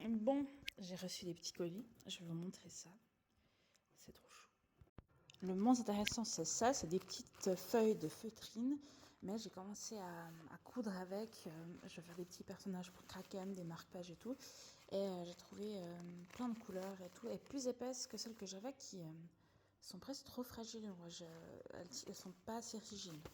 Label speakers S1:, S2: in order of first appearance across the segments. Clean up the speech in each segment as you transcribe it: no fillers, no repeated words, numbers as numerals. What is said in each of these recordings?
S1: Bon, j'ai reçu des petits colis. Je vais vous montrer ça. C'est trop chou. Le moins intéressant, c'est ça. C'est des petites feuilles de feutrine. Mais j'ai commencé à coudre avec. Je vais faire des petits personnages pour Kraken, des marque-pages et tout. Et j'ai trouvé plein de couleurs et tout. Et plus épaisses que celles que j'avais qui sont presque trop fragiles. Elles sont pas assez rigides.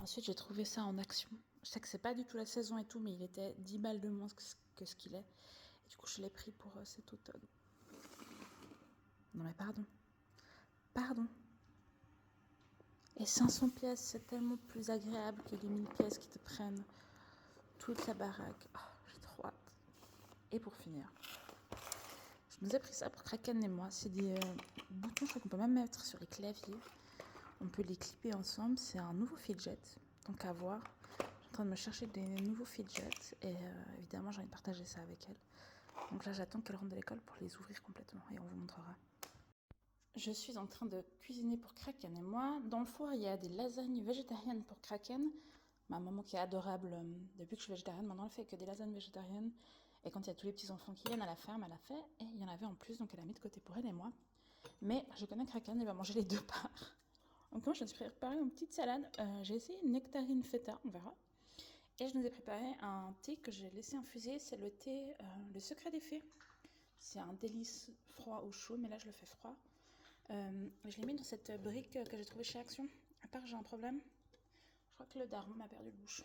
S1: Ensuite, j'ai trouvé ça en action. Je sais que c'est pas du tout la saison et tout, mais il était 10 balles de moins que ce qu'il est. Et du coup, je l'ai pris pour cet automne. Non mais pardon. Pardon. Et 500 pièces, c'est tellement plus agréable que les 1000 pièces qui te prennent toute la baraque. Oh, j'ai trop hâte. Et pour finir, je nous ai pris ça pour Kraken et moi. C'est des boutons, je crois qu'on peut même mettre sur les claviers. On peut les clipper ensemble. C'est un nouveau fidget, donc à voir. Je suis en train de me chercher des nouveaux fidgets et évidemment j'ai envie de partager ça avec elle. Donc là j'attends qu'elle rentre de l'école pour les ouvrir complètement et on vous montrera. Je suis en train de cuisiner pour Kraken et moi. Dans le four il y a des lasagnes végétariennes pour Kraken. Ma maman qui est adorable, depuis que je suis végétarienne, maintenant elle fait que des lasagnes végétariennes. Et quand il y a tous les petits enfants qui viennent à la ferme, elle a fait. Et il y en avait en plus, donc elle a mis de côté pour elle et moi. Mais je connais Kraken, il va manger les deux parts. Donc moi je me suis préparé une petite salade. J'ai essayé une nectarine feta, on verra. Et je nous ai préparé un thé que j'ai laissé infuser. C'est le thé Le Secret des Fées. C'est un délice froid ou chaud, mais là je le fais froid. Je l'ai mis dans cette brique que j'ai trouvée chez Action. À part j'ai un problème. Je crois que le daron m'a perdu le bouchon.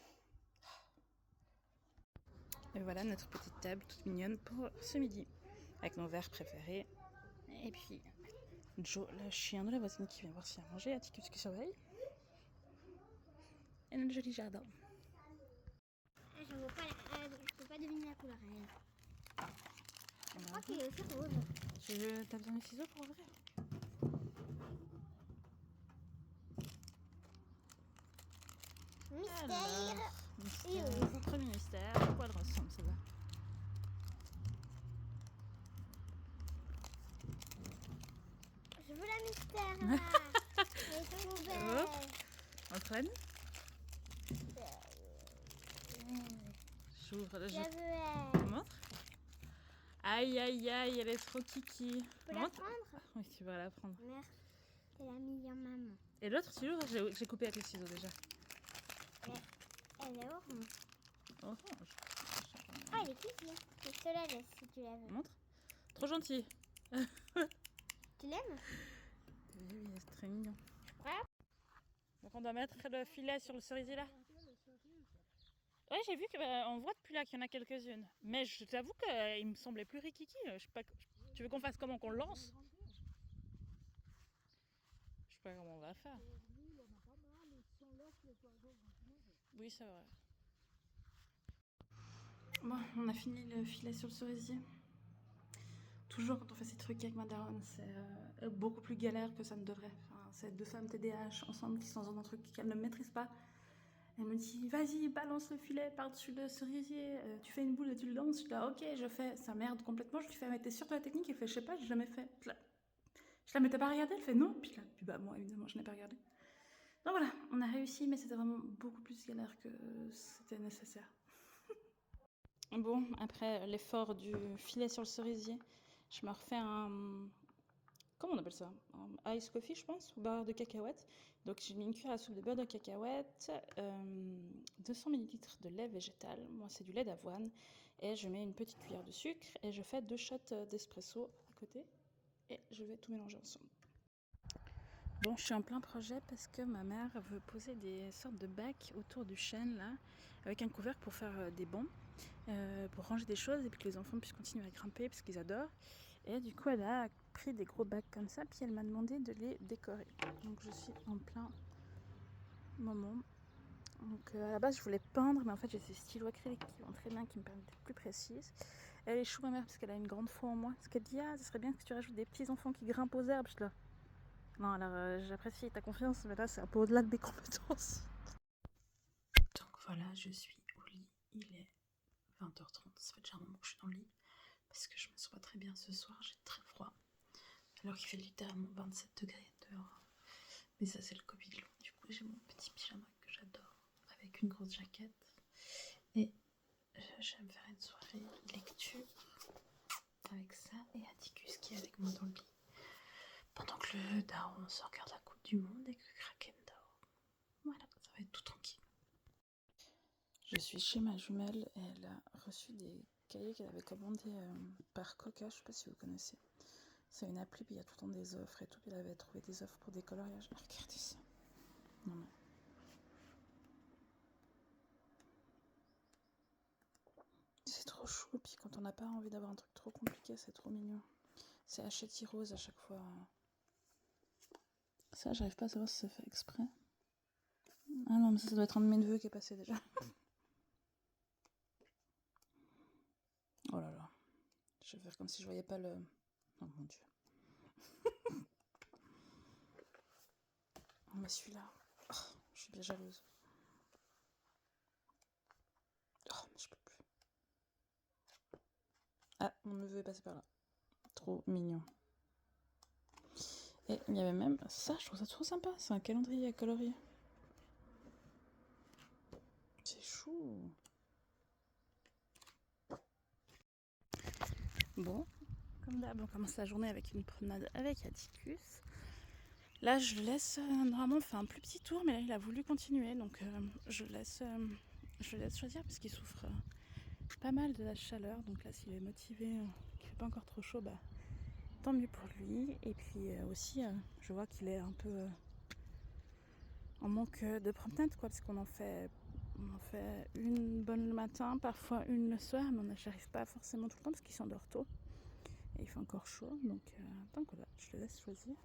S1: Et voilà notre petite table toute mignonne pour ce midi. Avec nos verres préférés. Et puis Joe, le chien de la voisine qui vient voir s'il y a à manger. Atticus qui surveille. Et notre joli jardin.
S2: Je vois pas je peux pas deviner la couleur. Je crois qu'il est aussi rose.
S1: T'as besoin de ciseaux pour ouvrir?
S2: Mystère.
S1: Mystère. Premier mystère. À quoi elle ressemble celle-là?
S2: Je veux la mystère là. Elle est trop belle.
S1: Antoine? J'ouvre le
S2: Je
S1: jeu.
S2: la veux elle.
S1: Montre. Aïe aïe aïe, elle est trop kiki.
S2: Tu peux la prendre?
S1: Oui, tu vas la prendre.
S2: Merci. C'est la meilleure maman.
S1: Et l'autre, tu l'ouvres? J'ai coupé avec les ciseaux déjà.
S2: Elle est orange.
S1: Orange.
S2: Ah, elle est kiki. Je te la laisse si tu la veux.
S1: Montre. Trop gentil.
S2: Tu l'aimes?
S1: Oui, c'est très mignon.
S2: Ouais.
S1: Donc on doit mettre le filet sur le cerisier là. Ouais, j'ai vu qu'on voit depuis là qu'il y en a quelques-unes. Mais je t'avoue qu'il me semblait plus rikiki. Je sais pas, tu veux qu'on fasse comment? Qu'on le lance? Je sais pas comment on va faire. Oui, c'est vrai. Bon, on a fini le filet sur le cerisier. Toujours quand on fait ces trucs avec ma daronne, c'est beaucoup plus galère que ça ne devrait. Enfin, c'est deux femmes TDAH ensemble qui sont dans un truc qu'elles ne maîtrisent pas. Elle me dit, vas-y, balance le filet par-dessus le cerisier, tu fais une boule et tu le lances. Je dis, ah, ok, je fais, ça merde complètement. Je lui fais, mais t'es sûre de la technique? Elle fait, je sais pas, j'ai jamais fait. Je la mais t'as pas regardé? Elle fait, non. Puis bah, moi, évidemment, je n'ai pas regardé. Donc voilà, on a réussi, mais c'était vraiment beaucoup plus galère que c'était nécessaire. Bon, après l'effort du filet sur le cerisier, je me refais un... Comment on appelle ça? Un ice coffee, je pense, ou beurre de cacahuète. Donc j'ai mis une cuillère à soupe de beurre de cacahuète, 200 ml de lait végétal, moi c'est du lait d'avoine, et je mets une petite cuillère de sucre, et je fais 2 shots d'espresso à côté, et je vais tout mélanger ensemble. Bon, je suis en plein projet parce que ma mère veut poser des sortes de bacs autour du chêne là, avec un couvercle pour faire des bancs, pour ranger des choses et puis que les enfants puissent continuer à grimper parce qu'ils adorent. Et du coup, elle a pris des gros bacs comme ça, puis elle m'a demandé de les décorer. Donc je suis en plein moment. Donc à la base, je voulais peindre, mais en fait, j'ai ces stylos acryliques qui vont très bien, qui me permettent d'être plus précise. Elle est chou, ma mère, parce qu'elle a une grande foi en moi. Parce qu'elle dit, ah, ce serait bien que tu rajoutes des petits enfants qui grimpent aux herbes. Je suis là. Non, alors j'apprécie ta confiance, mais là c'est un peu au-delà de mes compétences. Donc voilà, je suis au lit, il est 20h30, ça fait déjà un moment que je suis dans le lit, parce que je me sens pas très bien ce soir, j'ai très froid, alors qu'il fait littéralement 27 degrés dehors. Mais ça c'est le Covid long, du coup j'ai mon petit pyjama que j'adore, avec une grosse jaquette, et j'aime faire une soirée lecture avec ça et Atticus qui est avec moi dans le lit. Pendant que le daron se regarde la Coupe du Monde et que Kraken dort. Voilà, ça va être tout tranquille. Je suis chez ma jumelle et elle a reçu des cahiers qu'elle avait commandés par Coca, je sais pas si vous connaissez. C'est une appli, puis il y a tout le temps des offres et tout. Puis elle avait trouvé des offres pour des coloriages. Regardez ça. Non mais. C'est trop chou. Puis quand on n'a pas envie d'avoir un truc trop compliqué, c'est trop mignon. C'est Hachette Rose à chaque fois. Ça, j'arrive pas à savoir si ça fait exprès. Ah non, mais ça doit être un de mes neveux qui est passé déjà. Oh là là. Je vais faire comme si je voyais pas le. Oh mon dieu. Oh, mais celui-là. Oh, je suis bien jalouse. Oh, mais je peux plus. Ah, mon neveu est passé par là. Trop mignon. Et il y avait même ça, je trouve ça trop sympa. C'est un calendrier à colorier. C'est chou. Bon, comme d'hab, on commence la journée avec une promenade avec Atticus. Là, je laisse. Normalement, on fait un plus petit tour, mais là, il a voulu continuer. Donc, je laisse choisir parce qu'il souffre pas mal de la chaleur. Donc, là, s'il est motivé, qu'il fait pas encore trop chaud, bah, tant mieux pour lui. Et puis aussi, je vois qu'il est un peu en manque de promenade, quoi, parce qu'on en fait une bonne le matin, parfois une le soir, mais j'arrive pas forcément tout le temps parce qu'il s'endort tôt. Et il fait encore chaud, donc voilà, je le laisse choisir.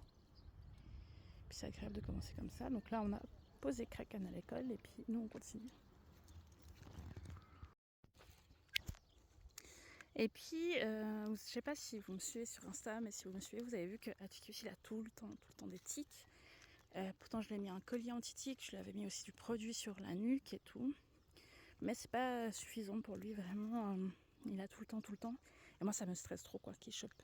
S1: Puis c'est agréable de commencer comme ça. Donc là, on a posé Kraken à l'école et puis nous, on continue. Et puis, je sais pas si vous me suivez sur Insta, mais si vous me suivez, vous avez vu que Atticus, il a tout le temps des tiques. Pourtant, je lui ai mis un collier anti-tique, je lui avais mis aussi du produit sur la nuque et tout. Mais c'est pas suffisant pour lui, vraiment. Il a tout le temps. Et moi, ça me stresse trop, quoi, qu'il chope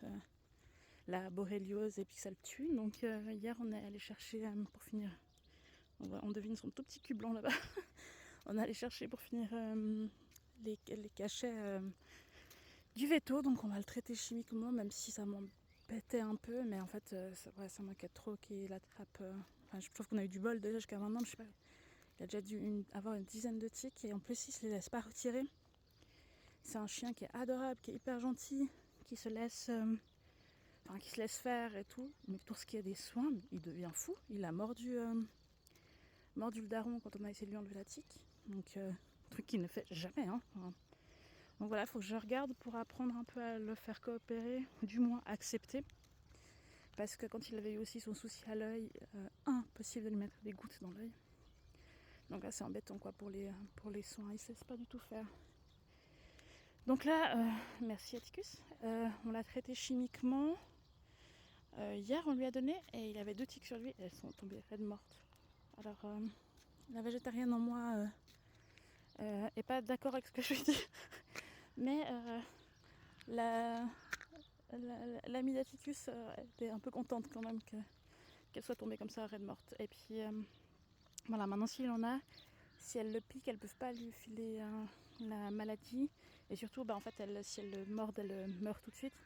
S1: la borréliose et puis que ça le tue. Donc hier, on est allé chercher pour finir. On devine son tout petit cul blanc là-bas. On est allé chercher pour finir les cachets du veto. Donc on va le traiter chimiquement, même si ça m'embêtait un peu. Mais en fait, ça m'inquiète trop qu'il attrape. Je trouve qu'on a eu du bol déjà jusqu'à maintenant. Je sais pas. Il a déjà dû avoir une dizaine de tiques et en plus, il se les laisse pas retirer. C'est un chien qui est adorable, qui est hyper gentil, qui se laisse faire et tout. Mais pour ce qui est des soins, il devient fou. Il a mordu le daron quand on a essayé de lui enlever la tique. Donc, truc qu'il ne fait jamais. Hein. Donc voilà, il faut que je regarde pour apprendre un peu à le faire coopérer, ou du moins accepter. Parce que quand il avait eu aussi son souci à l'œil, impossible de lui mettre des gouttes dans l'œil. Donc là, c'est embêtant quoi pour les soins. Il ne se laisse pas du tout faire. Donc là, merci Atticus. On l'a traité chimiquement. Hier, on lui a donné et il avait 2 tiques sur lui. Et elles sont tombées raides mortes. Alors, la végétarienne en moi est pas d'accord avec ce que je lui dis. Mais l'amie d'Atticus était un peu contente quand même qu'elle soit tombée comme ça, raide morte. Et puis voilà, maintenant s'il en a, si elle le pique, elles ne peuvent pas lui filer la maladie. Et surtout, en fait, si elle le morde, elle meurt tout de suite.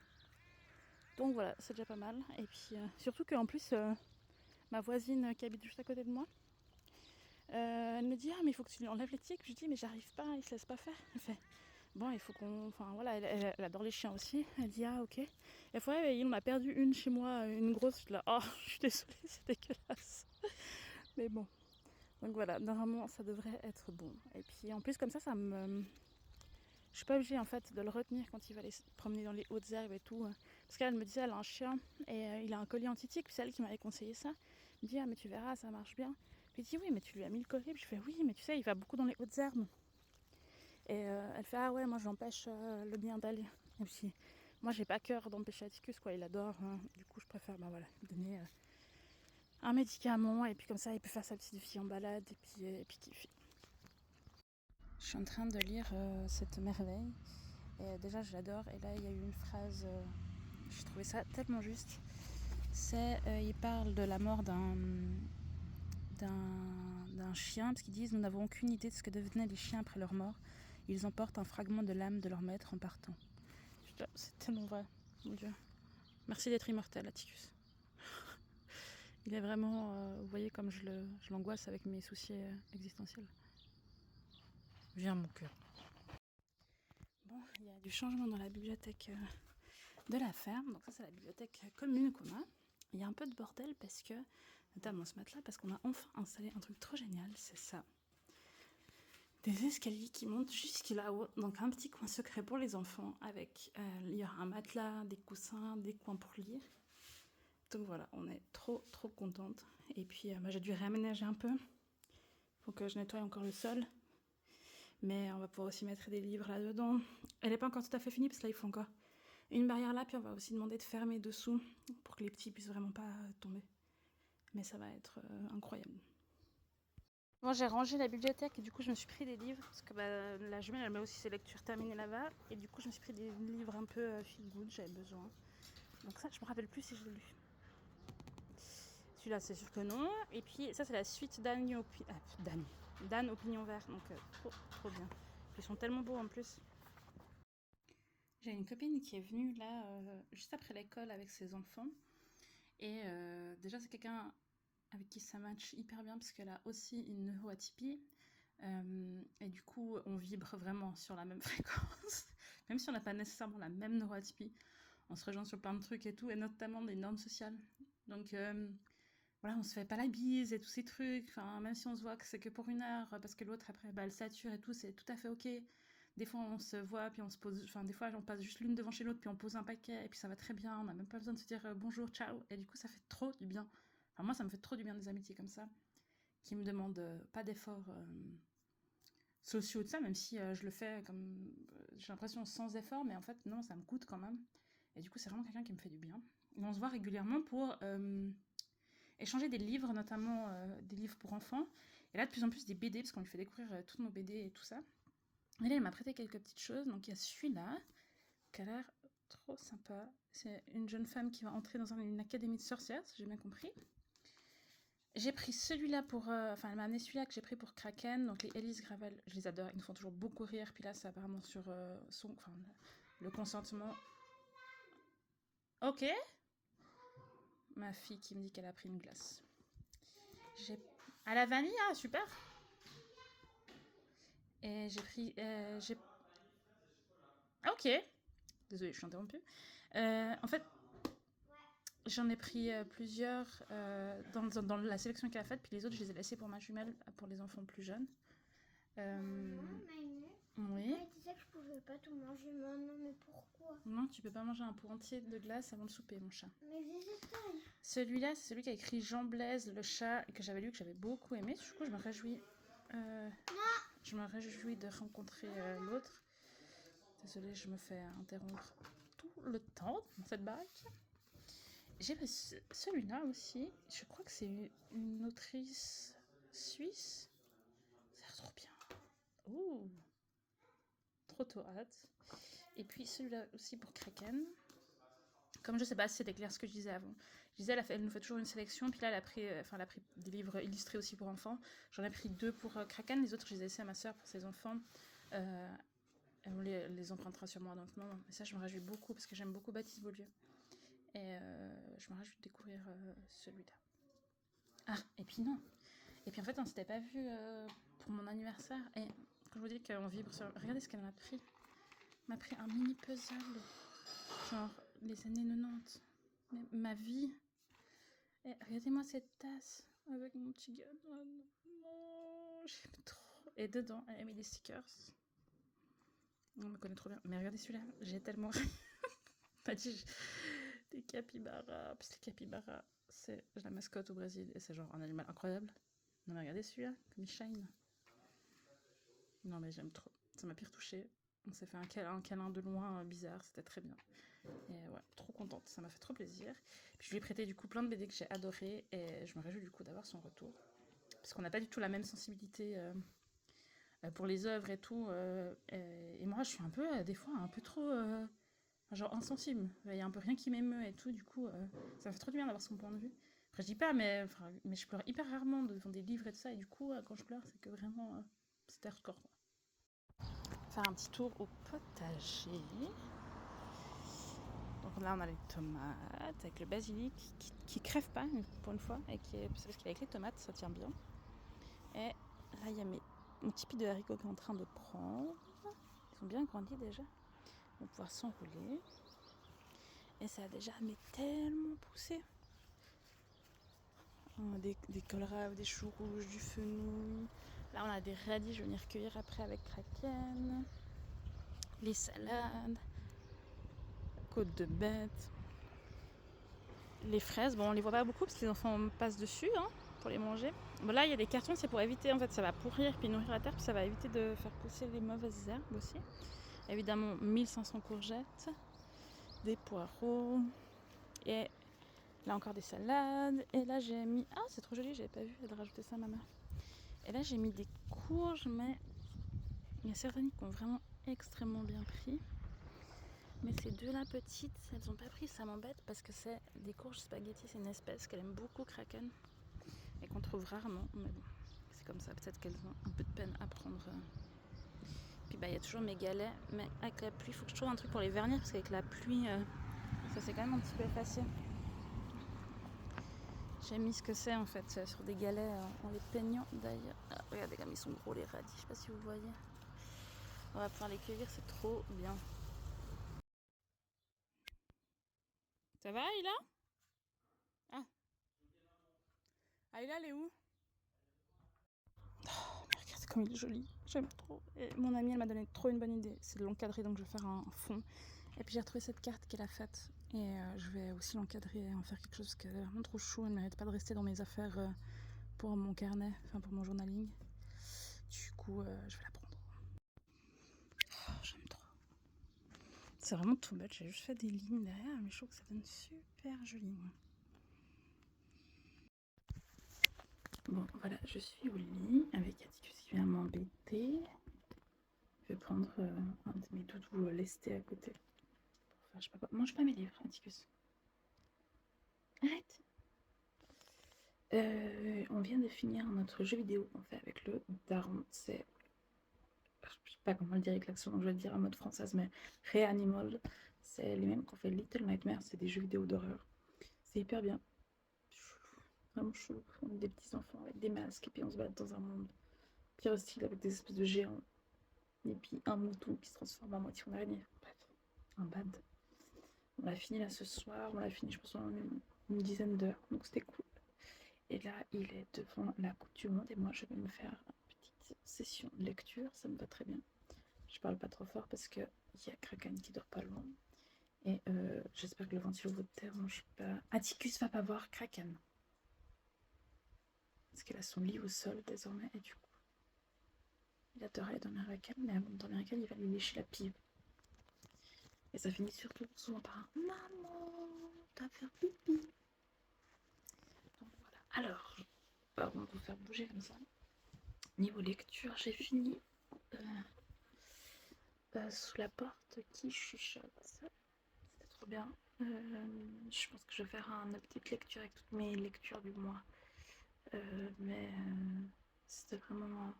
S1: Donc voilà, c'est déjà pas mal. Et puis surtout qu'en plus, ma voisine qui habite juste à côté de moi, elle me dit mais il faut que tu lui enlèves les tiques. Je lui dis mais j'arrive pas, il se laisse pas faire. Elle fait bon, il faut qu'on. Enfin voilà, elle adore les chiens aussi. Elle dit ok. Et il faut il en a perdu une chez moi, une grosse. Je suis là, oh, je suis désolée, c'est dégueulasse. Mais bon. Donc voilà, normalement ça devrait être bon. Et puis en plus comme ça me. Je suis pas obligée en fait de le retenir quand il va aller se promener dans les hautes herbes et tout. Parce qu'elle me disait elle a un chien et il a un collier anti-tique. Puis c'est elle qui m'avait conseillé ça. Elle me dit mais tu verras, ça marche bien. Puis je dis oui mais tu lui as mis le collier. Puis je fais oui mais tu sais il va beaucoup dans les hautes herbes. Et elle fait ah ouais moi j'empêche le bien d'aller. Et puis moi j'ai pas cœur d'empêcher Atticus quoi, il adore. Hein. Du coup je préfère lui donner un médicament et puis comme ça il peut faire sa petite vie en balade et puis kiffer. Je suis en train de lire cette merveille et déjà je l'adore et là il y a eu une phrase, j'ai trouvé ça tellement juste. Il parle de la mort d'un chien parce qu'ils disent nous n'avons aucune idée de ce que devenaient les chiens après leur mort. Ils emportent un fragment de l'âme de leur maître en partant. Putain, c'est tellement vrai, mon Dieu. Merci d'être immortel, Atticus. Il est vraiment, vous voyez comme je l'angoisse avec mes soucis existentiels. Viens mon cœur. Bon, il y a du changement dans la bibliothèque de la ferme. Donc ça c'est la bibliothèque commune qu'on a. Il y a un peu de bordel parce que, notamment ce matelas, parce qu'on a enfin installé un truc trop génial, c'est ça. Des escaliers qui montent jusque là-haut, donc un petit coin secret pour les enfants avec, il y aura un matelas, des coussins, des coins pour lire. Donc voilà, on est trop contente. Et puis j'ai dû réaménager un peu. Faut que je nettoie encore le sol. Mais on va pouvoir aussi mettre des livres là-dedans. Elle n'est pas encore tout à fait finie parce que là il faut encore une barrière là. Puis on va aussi demander de fermer dessous pour que les petits puissent vraiment pas tomber. Mais ça va être incroyable. Bon, j'ai rangé la bibliothèque et du coup je me suis pris des livres parce que la jumelle elle met aussi ses lectures terminées là-bas. Et du coup je me suis pris des livres un peu feel good, j'avais besoin. Donc ça je me rappelle plus si je l'ai lu. Celui-là c'est sûr que non. Et puis ça c'est la suite d'Anne Opinion Vert. Donc trop bien. Ils sont tellement beaux en plus. J'ai une copine qui est venue là juste après l'école avec ses enfants. Et déjà c'est quelqu'un avec qui ça match hyper bien parce qu'elle a aussi une neuroatypie. Et du coup, on vibre vraiment sur la même fréquence. Même si on n'a pas nécessairement la même neuroatypie, on se rejoint sur plein de trucs et tout, et notamment des normes sociales. Donc voilà, on se fait pas la bise et tous ces trucs. Enfin, même si on se voit que c'est que pour 1 heure, parce que l'autre après, elle sature et tout, c'est tout à fait ok. Des fois, on se voit, puis on se pose. Enfin, des fois, on passe juste l'une devant chez l'autre, puis on pose un paquet, et puis ça va très bien. On n'a même pas besoin de se dire bonjour, ciao. Et du coup, ça fait trop du bien. Enfin, moi, ça me fait trop du bien des amitiés comme ça, qui me demandent pas d'efforts sociaux de ça, même si je le fais comme j'ai l'impression sans effort, mais en fait, non, ça me coûte quand même. Et du coup, c'est vraiment quelqu'un qui me fait du bien. Et on se voit régulièrement pour échanger des livres, notamment des livres pour enfants. Et là, de plus en plus, des BD, parce qu'on lui fait découvrir toutes nos BD et tout ça. Et là, elle m'a prêté quelques petites choses. Donc, il y a celui-là, qui a l'air trop sympa. C'est une jeune femme qui va entrer dans une académie de sorcières, si j'ai bien compris. J'ai pris celui-là pour... elle m'a amené celui-là que j'ai pris pour Kraken. Donc, les Elise Gravel, je les adore. Ils nous font toujours beaucoup rire. Puis là, c'est apparemment sur le consentement. Ok. Ma fille qui me dit qu'elle a pris une glace. À la vanille, ah, super. Et j'ai pris... Ok. Désolée, je suis interrompue. En fait, j'en ai pris plusieurs dans la sélection qu'elle a faite, puis les autres, je les ai laissés pour ma jumelle, pour les enfants plus jeunes. Oui.
S2: Tu disais que je pouvais pas tout manger maintenant, mais pourquoi?
S1: Non, tu peux pas manger un pot entier de glace avant le souper, mon chat.
S2: Mais végétal.
S1: Celui-là, c'est celui qui a écrit Jean Blaise, le chat, que j'avais lu, que j'avais beaucoup aimé. Du coup, je me réjouis. Je me réjouis de rencontrer l'autre. Désolée, je me fais interrompre tout le temps dans cette baraque. J'ai celui-là aussi. Je crois que c'est une autrice suisse. Ça a l'air trop bien. Ouh, trop hâte. Et puis celui-là aussi pour Kraken. Comme je sais pas si c'était clair ce que je disais avant. Je disais, elle nous fait toujours une sélection. Puis là, elle a pris des livres illustrés aussi pour enfants. J'en ai pris 2 pour Kraken. Les autres, je les ai laissés à ma soeur pour ses enfants. Elle les empruntera sûrement dans le moment. Et ça, je me réjouis beaucoup parce que j'aime beaucoup Baptiste Beaulieu. Et je me réjouis de découvrir celui-là. Ah, et puis non. Et puis en fait, on s'était pas vu pour mon anniversaire. Et quand je vous dis qu'on vibre sur... Regardez ce qu'elle m'a pris. Elle m'a pris un mini puzzle. Genre les années 90. Mais ma vie. Et regardez-moi cette tasse avec mon petit gars. Oh, j'aime trop. Et dedans, elle a mis des stickers. On me connaît trop bien. Mais regardez celui-là. J'ai tellement... Pas dit... Des capybaras. Parce que les capybaras, c'est la mascotte au Brésil. Et c'est genre un animal incroyable. Non mais regardez celui-là, comme il shine. Non mais j'aime trop. Ça m'a pire touchée. On s'est fait un câlin de loin bizarre, c'était très bien. Et ouais, trop contente, ça m'a fait trop plaisir. Puis je lui ai prêté du coup plein de BD que j'ai adoré et je me réjouis du coup d'avoir son retour. Parce qu'on n'a pas du tout la même sensibilité pour les œuvres et tout. Et moi je suis un peu, des fois, un peu trop... genre insensible. Il y a un peu rien qui m'émeut et tout, du coup ça me fait trop du bien d'avoir son point de vue. Après je dis pas, mais je pleure hyper rarement devant des livres et tout ça, et du coup quand je pleure c'est que vraiment c'était hardcore quoi. Faire un petit tour au potager. Donc là on a les tomates avec le basilic qui crève pas pour une fois et c'est parce qu'avec les tomates ça tient bien. Et là il y a mon petit pied de haricots qui est en train de prendre. Ils sont bien grandis déjà. On va pouvoir s'enrouler. Et ça a déjà tellement poussé. On a des colraves, des choux rouges, du fenouil. Là on a des radis, je vais venir cueillir après avec Kraken. Les salades, côte de bête. Les fraises, bon on les voit pas beaucoup parce que les enfants passent dessus pour les manger. Bon, là il y a des cartons, c'est pour éviter, en fait ça va pourrir puis nourrir la terre, puis ça va éviter de faire pousser les mauvaises herbes aussi. Évidemment 1500 courgettes, des poireaux et là encore des salades. Et là j'ai mis, ah c'est trop joli, j'avais pas vu de rajouter ça à ma mère. Et là j'ai mis des courges, mais il y a certaines qui ont vraiment extrêmement bien pris. Mais ces deux-là petites, elles n'ont pas pris, ça m'embête parce que c'est des courges spaghetti, c'est une espèce qu'elle aime beaucoup, Kraken, et qu'on trouve rarement. Mais bon, c'est comme ça, peut-être qu'elles ont un peu de peine à prendre. Puis bah il y a toujours mes galets, mais avec la pluie, il faut que je trouve un truc pour les vernir parce qu'avec la pluie, ça c'est quand même un petit peu effacé. J'ai mis ce que c'est en fait sur des galets en les peignant d'ailleurs. Ah, regardez comme ils sont gros les radis, je sais pas si vous voyez. On va pouvoir les cueillir, c'est trop bien. Ça va, Ayla? Ah. Ayla, elle est où? Oh, mais regarde comme il est joli, j'aime trop. Et mon amie, elle m'a donné trop une bonne idée, c'est de l'encadrer, donc je vais faire un fond. Et puis j'ai retrouvé cette carte qu'elle a faite. Et je vais aussi l'encadrer et en faire quelque chose qui est vraiment trop chou. Elle ne mérite pas de rester dans mes affaires pour mon carnet, enfin pour mon journaling. Du coup, je vais la prendre. Oh, j'aime trop. C'est vraiment tout bête, j'ai juste fait des lignes derrière, mais je trouve que ça donne super joli. Bon, voilà, je suis au lit avec Atticus qui vient m'embêter. Je vais prendre un de mes doudous lestés à côté. Enfin, je sais pas quoi. Mange pas mes livres, Atticus. Arrête. On vient de finir notre jeu vidéo qu'on fait avec le daron. C'est, je sais pas comment le dire avec l'accent, donc je vais le dire en mode française, mais Reanimal. C'est les mêmes qu'on fait Little Nightmares, c'est des jeux vidéo d'horreur. C'est hyper bien. Vraiment chou. On est des petits enfants avec des masques et puis on se bat dans un monde pire hostile avec des espèces de géants. Et puis un mouton qui se transforme en moitié en araignée. Bref, un bad. On l'a fini là ce soir, on l'a fini je pense en une dizaine d'heures, donc c'était cool. Et là, il est devant la Coupe du Monde et moi, je vais me faire une petite session de lecture. Ça me va très bien. Je parle pas trop fort parce qu'il y a Kraken qui dort pas loin. Et j'espère que le ventilo de terre mange pas. Atticus va pas voir Kraken. Parce qu'il a son lit au sol désormais et du coup, il adorait dormir avec elle, mais avant de dormir avec elle, il va lui lécher la pive. Et ça finit surtout souvent par un maman, t'as fait pipi. Donc voilà. Alors, on va vous faire bouger comme ça. Niveau lecture, j'ai fini sous la porte qui chuchote. C'était trop bien. Je pense que je vais faire une petite lecture avec toutes mes lectures du mois. Mais c'était vraiment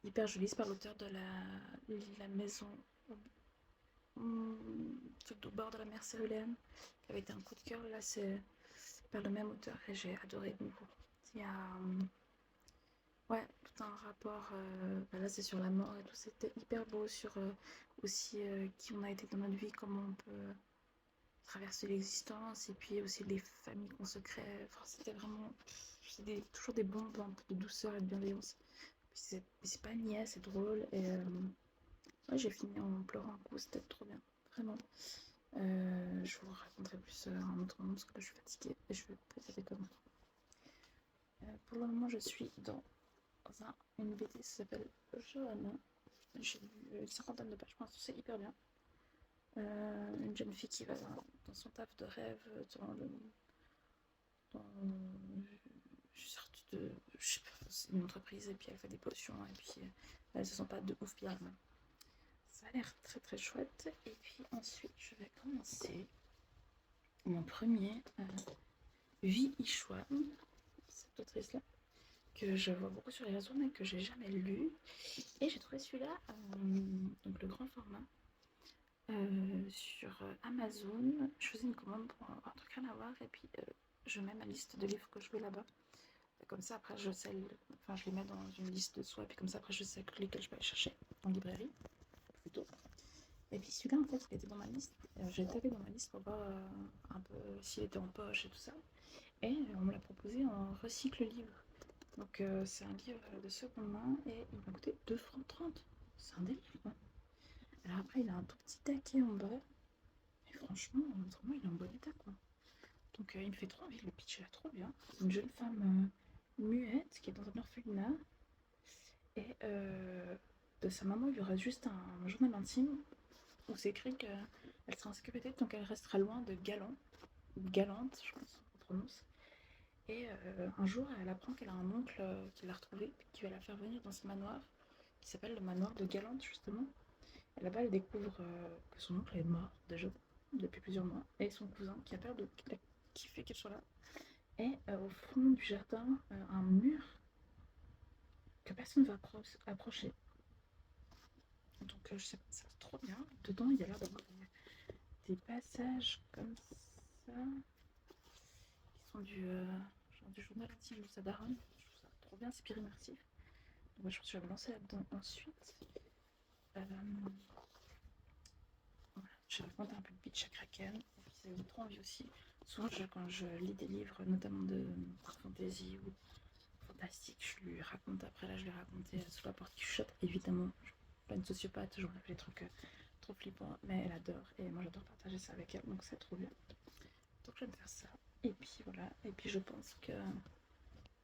S1: hyper joli. C'est par l'auteur de la maison tout au bord de la mer Céruléenne, qui avait été un coup de cœur. Là, c'est par le même auteur et j'ai adoré de nouveau. Il y a ouais, tout un rapport, là c'est sur la mort et tout, c'était hyper beau sur aussi qui on a été dans notre vie, comment on peut traverser l'existence et puis aussi les familles qu'on se crée. Enfin, c'était vraiment, c'est toujours des bons un peu de douceur et de bienveillance. Puis c'est pas niais, c'est drôle et ouais, j'ai fini en pleurant un coup, c'était trop bien, vraiment. Je vous raconterai plus un autre moment parce que là je suis fatiguée et je vais péter des conneries. Pour le moment, je suis dans une BD qui s'appelle Johanna. J'ai lu une cinquantaine de pages, je pense que c'est hyper bien. Une jeune fille qui va dans son taf de rêve, dans une sorte de, je sais pas, c'est une entreprise et puis elle fait des potions et puis elle se sent pas de ouf bien. Ça a l'air très très chouette. Et puis ensuite, je vais commencer mon premier Vie Ichouane, cette autrice-là. que je vois beaucoup sur les réseaux mais que j'ai jamais lu. Et j'ai trouvé celui-là, donc le grand format, sur Amazon. Je faisais une commande pour un truc rien à voir et puis je mets ma liste de livres que je veux là-bas. Comme ça après je sais, enfin je les mets dans une liste de soi et puis comme ça après je sais lesquels je peux aller chercher en librairie plutôt. Et puis celui-là en fait il était dans ma liste, j'ai tapé dans ma liste pour voir un peu s'il était en poche et tout ça. Et on me l'a proposé en recycle livre. Donc c'est un livre de seconde main et il m'a coûté 2,30 €. C'est un délire quoi. Alors après il a un tout petit taquet en bas. Et franchement, vraiment il est en bon état quoi. Donc il me fait trop envie, le pitch est trop bien. C'est une jeune femme muette qui est dans un orphelinat. Et de sa maman il y aura juste un journal intime où c'est écrit qu'elle sera en sécurité tant qu'elle restera loin de Galant. Ou Galante, je pense qu'on prononce. Et un jour, elle apprend qu'elle a un oncle qui l'a retrouvée, qui va la faire venir dans ce manoir, qui s'appelle le manoir de Galante, justement. Et là-bas, elle découvre que son oncle est mort déjà, depuis plusieurs mois, et son cousin, qui a peur de qui fait qu'elle soit là. Et au fond du jardin, un mur que personne ne va approcher. Donc, je sais pas, c'est trop bien. Dedans, il y a l'air d'avoir des passages comme ça, qui sont genre du journal intime de sa daronne. Je trouve ça trop bien, c'est pire immersif. Donc, je pense que je vais me lancer là-dedans ensuite. Voilà. Je vais raconter un peu le pitch à Kraken. Et puis ça me donne trop envie aussi. Souvent, quand je lis des livres, notamment de fantasy ou fantastique, je lui raconte après. Là, je lui ai raconté sous la porte qui chuchote. Évidemment, je suis pas une sociopathe, j'aurais fait des trucs trop flippants, mais elle adore. Et moi, j'adore partager ça avec elle, donc c'est trop bien. Donc, je vais me faire ça. Et puis voilà. Et puis, je pense que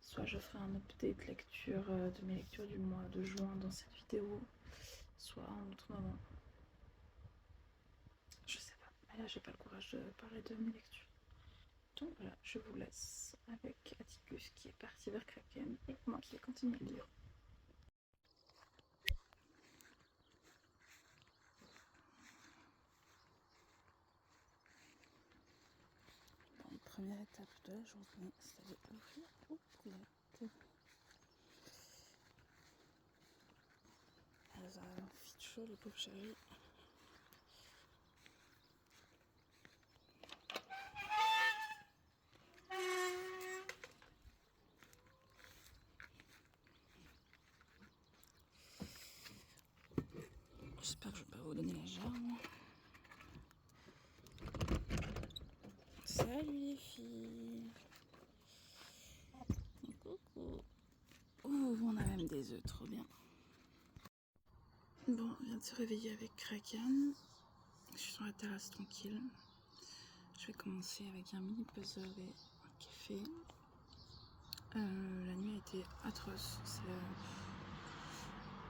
S1: soit je ferai un update lecture de mes lectures du mois de juin dans cette vidéo, soit à un autre moment. Je sais pas, mais là j'ai pas le courage de parler de mes lectures. Donc voilà, je vous laisse avec Atticus qui est parti vers Kraken et moi qui vais continuer à lire. Bon, première étape de la journée, c'est d'ouvrir aux poulettes. Elles ont fit chaud, les pauvres chéris. J'espère que je vais pas vous donner la germe. Salut les filles. Coucou. Oh, on a même des œufs, trop bien. Bon, on vient de se réveiller avec Kraken. Je suis sur la terrasse tranquille. Je vais commencer avec un mini puzzle et un café. La nuit a été atroce.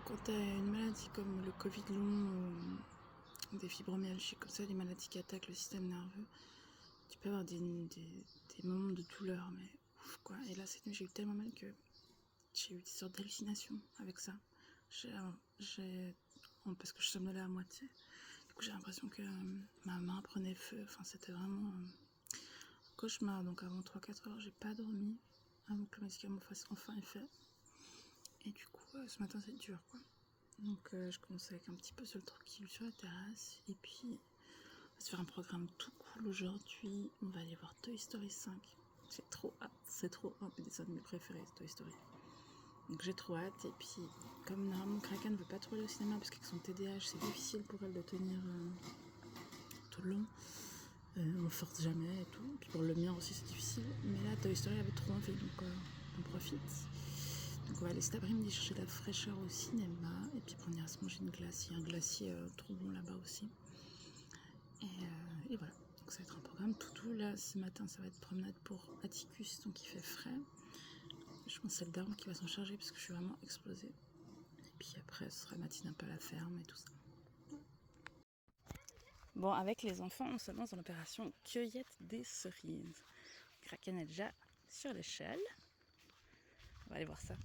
S1: Quand tu as une maladie comme le Covid long ou des fibromyalgies comme ça, des maladies qui attaquent le système nerveux, tu peux avoir des moments de douleur, mais ouf quoi. Et là cette nuit j'ai eu tellement mal que j'ai eu des sortes d'hallucinations avec ça. Parce que je somnolais à moitié. Du coup j'ai l'impression que ma main prenait feu. Enfin c'était vraiment un cauchemar. Donc avant 3-4 heures j'ai pas dormi avant que le médicament fasse enfin effet. Et du coup ce matin c'est dur quoi. Donc je commence avec un petit puzzle tranquille sur la terrasse. Et puis on va se faire un programme tout cool aujourd'hui. On va aller voir Toy Story 5. J'ai trop hâte. C'est trop un dessin de mes préférés, Toy Story. Donc j'ai trop hâte. Et puis comme normalement Kraken ne veut pas trop aller au cinéma parce qu'avec son TDAH c'est difficile pour elle de tenir tout le long. On force jamais et tout. Puis pour le mien aussi c'est difficile. Mais là Toy Story avait trop envie donc on profite. Donc on va aller cet après-midi chercher de la fraîcheur au cinéma. Et puis on ira se manger une glace. Il y a un glacier trop bon là-bas aussi. Et voilà. Donc ça va être un programme tout. Là ce matin ça va être promenade pour Atticus. Donc il fait frais. Je pense que c'est le daron qui va s'en charger parce que je suis vraiment explosée. Et puis après ce sera matinée un peu à la ferme et tout ça. Bon, avec les enfants, on se lance dans l'opération cueillette des cerises. Kraken est déjà sur l'échelle. On va aller voir ça.